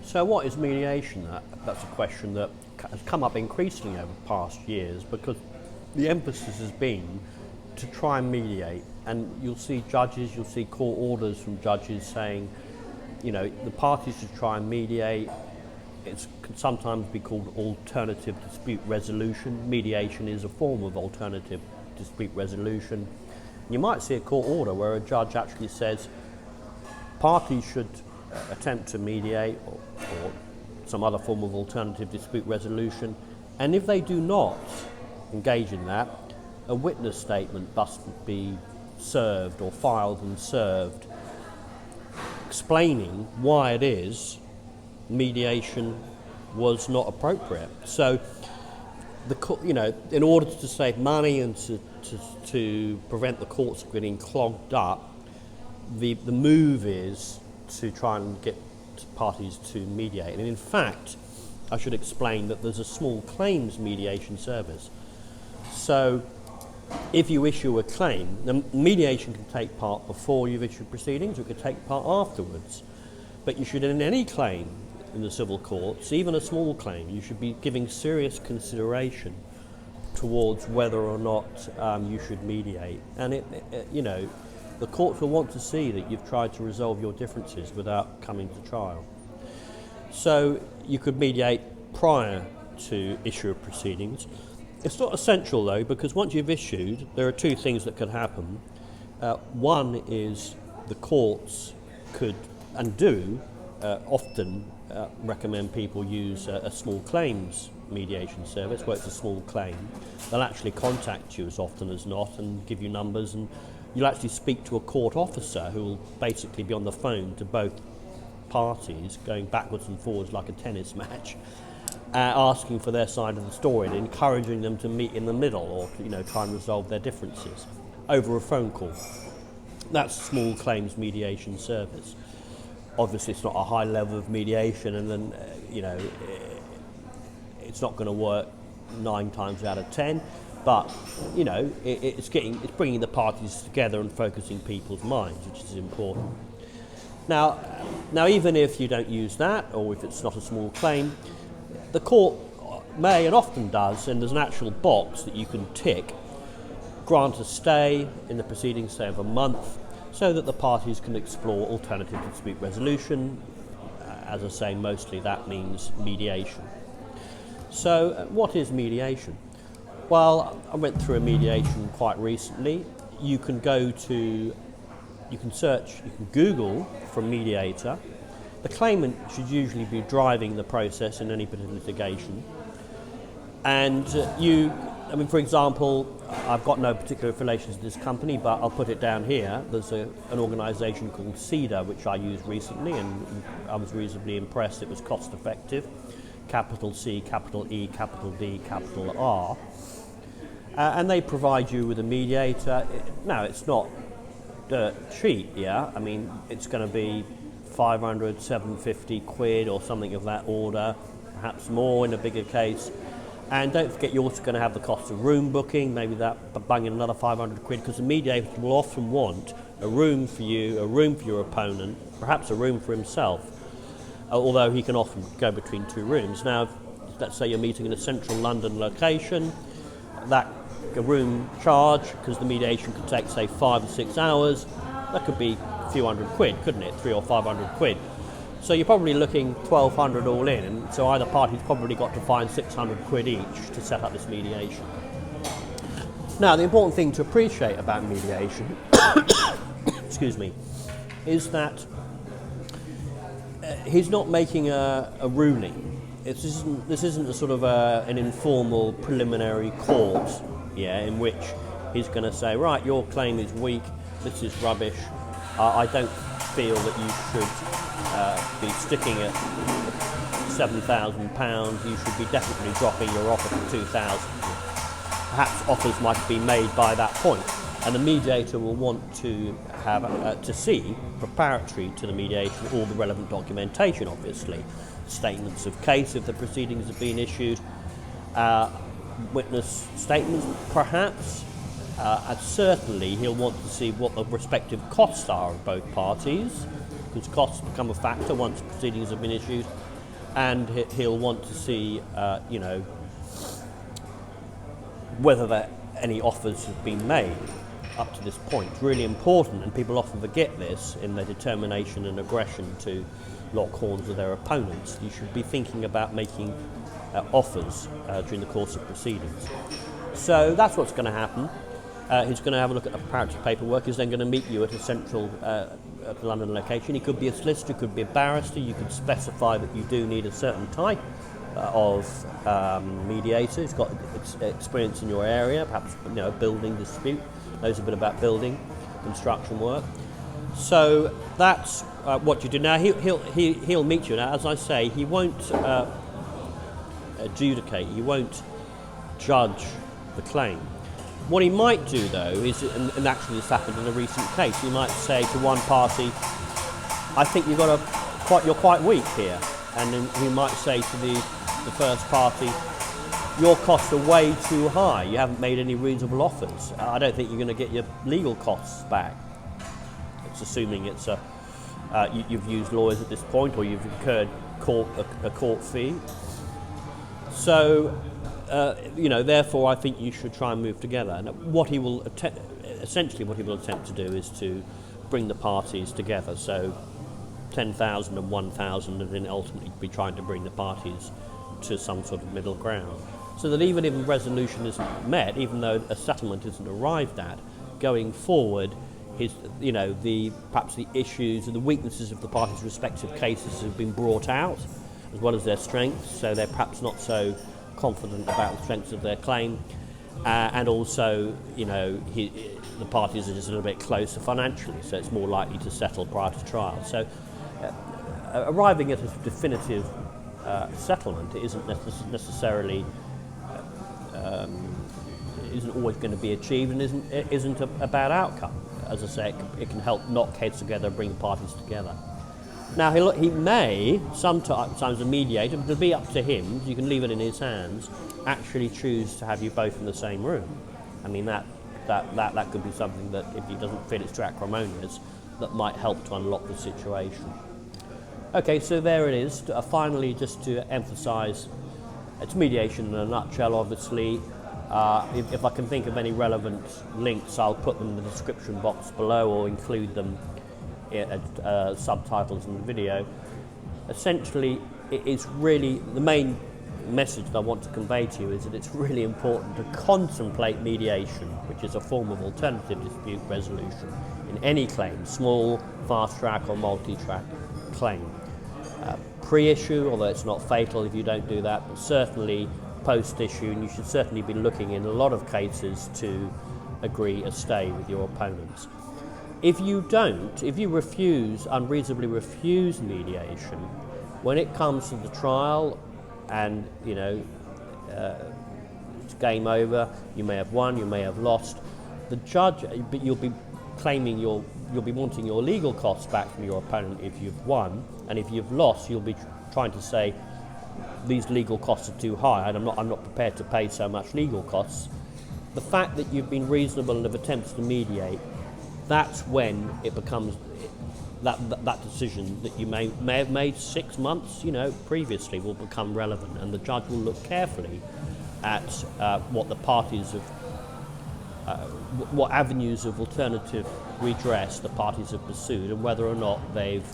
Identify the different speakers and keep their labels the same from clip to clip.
Speaker 1: So what is mediation? That's a question that has come up increasingly over past years because the emphasis has been to try and mediate, and you'll see judges, you'll see court orders from judges saying, you know, the parties should try and mediate. It can sometimes be called alternative dispute resolution. Mediation is a form of alternative dispute resolution. You might see a court order where a judge actually says parties should attempt to mediate or some other form of alternative dispute resolution, and if they do not engage in that, a witness statement must be served or filed and served explaining why it is mediation was not appropriate. So, in order to save money and to prevent the courts getting clogged up, the move is to try and get parties to mediate. And in fact, I should explain that there's a small claims mediation service. So, if you issue a claim, the mediation can take part before you've issued proceedings, or it could take part afterwards. But you should, in any claim in the civil courts, even a small claim, you should be giving serious consideration towards whether or not you should mediate. And the courts will want to see that you've tried to resolve your differences without coming to trial. So you could mediate prior to issue of proceedings. It's not essential though, because once you've issued, there are two things that could happen. One is the courts could and do often recommend people use a small claims mediation service where it's a small claim. They'll actually contact you as often as not and give you numbers, and you'll actually speak to a court officer who will basically be on the phone to both parties, going backwards and forwards like a tennis match, asking for their side of the story and encouraging them to meet in the middle or try and resolve their differences over a phone call. That's a small claims mediation service. Obviously it's not a high level of mediation, and then it's not going to work 9 times out of 10, but it's bringing the parties together and focusing people's minds, which is important. Now even if you don't use that, or if it's not a small claim, the court may and often does, and there's an actual box that you can tick, grant a stay in the proceedings, say of a month, so that the parties can explore alternative dispute resolution. As I say, mostly that means mediation. So what is mediation? Well, I went through a mediation quite recently. You can Google for Mediator. The claimant should usually be driving the process in any particular litigation. And for example, I've got no particular affiliations to this company, but I'll put it down here. There's an organisation called CEDA, which I used recently, and I was reasonably impressed. It was cost effective. Capital C, capital E, capital D, capital R. And they provide you with a mediator. Now, it's not dirt cheap, yeah? I mean, it's going to be 500, 750 quid or something of that order, perhaps more in a bigger case. And don't forget, you're also going to have the cost of room booking, maybe that bung in another 500 quid, because the mediator will often want a room for you, a room for your opponent, perhaps a room for himself, although he can often go between 2 rooms. Now, let's say you're meeting in a central London location, that a room charge, because the mediation could take, say, 5 or 6 hours, that could be a few hundred quid, couldn't it? 300 or 500 quid. So you're probably looking 1,200 all in, and so either party's probably got to find 600 quid each to set up this mediation. Now, the important thing to appreciate about mediation, excuse me, is that he's not making a ruling. This isn't a sort of an informal preliminary court, in which he's going to say, right, your claim is weak, this is rubbish, I don't feel that you should be sticking at £7,000, you should be definitely dropping your offer to 2,000. Perhaps offers might be made by that point, and the mediator will want to have to see, preparatory to the mediation, all the relevant documentation, obviously, statements of case if the proceedings have been issued, witness statements perhaps, and certainly he'll want to see what the respective costs are of both parties, because costs become a factor once proceedings have been issued, and he'll want to see, whether any offers have been made up to this point. It's really important, and people often forget this in their determination and aggression to lock horns with their opponents. You should be thinking about making offers during the course of proceedings. So that's what's going to happen. He's going to have a look at the preparatory paperwork. He's then going to meet you at a central London location. He could be a solicitor, could be a barrister. You could specify that you do need a certain type of mediator. He's got experience in your area, perhaps building dispute, knows a bit about building, construction work. So that's what you do. Now he'll meet you. Now, as I say, he won't adjudicate. He won't judge the claim. What he might do, though, is, and actually this happened in a recent case, he might say to one party, "I think you're quite weak here," and then he might say to the first party, "Your costs are way too high. You haven't made any reasonable offers. I don't think you're going to get your legal costs back." It's assuming it's you've used lawyers at this point, or you've incurred a court fee. So. Therefore, I think you should try and move together. And what he will attempt to do is to bring the parties together. So 10,000 and 1,000, and then ultimately be trying to bring the parties to some sort of middle ground. So that even if a resolution isn't met, even though a settlement isn't arrived at, going forward, perhaps the issues and the weaknesses of the parties' respective cases have been brought out, as well as their strengths. So they're perhaps not so confident about the strengths of their claim, and also, the parties are just a little bit closer financially, so it's more likely to settle prior to trial. So, arriving at a definitive settlement isn't necessarily isn't always going to be achieved, and isn't a bad outcome. As I say, it can help knock heads together, bring parties together. Now, he may, sometimes a mediator, but it'll be up to him, you can leave it in his hands, actually choose to have you both in the same room. I mean, that could be something that, if he doesn't feel it's too acrimonious, that might help to unlock the situation. Okay, so there it is. Finally, just to emphasise, it's mediation in a nutshell, obviously. If I can think of any relevant links, I'll put them in the description box below, or include them subtitles in the video. Essentially, it is really the main message that I want to convey to you is that it's really important to contemplate mediation, which is a form of alternative dispute resolution in any claim, small, fast track or multi-track claim. Pre-issue, although it's not fatal if you don't do that, but certainly post-issue, and you should certainly be looking in a lot of cases to agree a stay with your opponents. If you unreasonably refuse mediation, when it comes to the trial and, it's game over, you may have won, you may have lost, the judge, but you'll be claiming you'll be wanting your legal costs back from your opponent if you've won, and if you've lost, you'll be trying to say, these legal costs are too high, and I'm not prepared to pay so much legal costs. The fact that you've been reasonable and have attempted to mediate, that's when it becomes that decision that you may have made 6 months, previously, will become relevant, and the judge will look carefully at what the parties have, what avenues of alternative redress the parties have pursued, and whether or not they've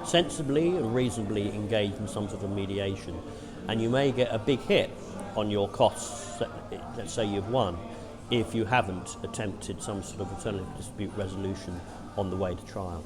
Speaker 1: sensibly and reasonably engaged in some sort of mediation. And you may get a big hit on your costs, let's say you've won, if you haven't attempted some sort of alternative dispute resolution on the way to trial.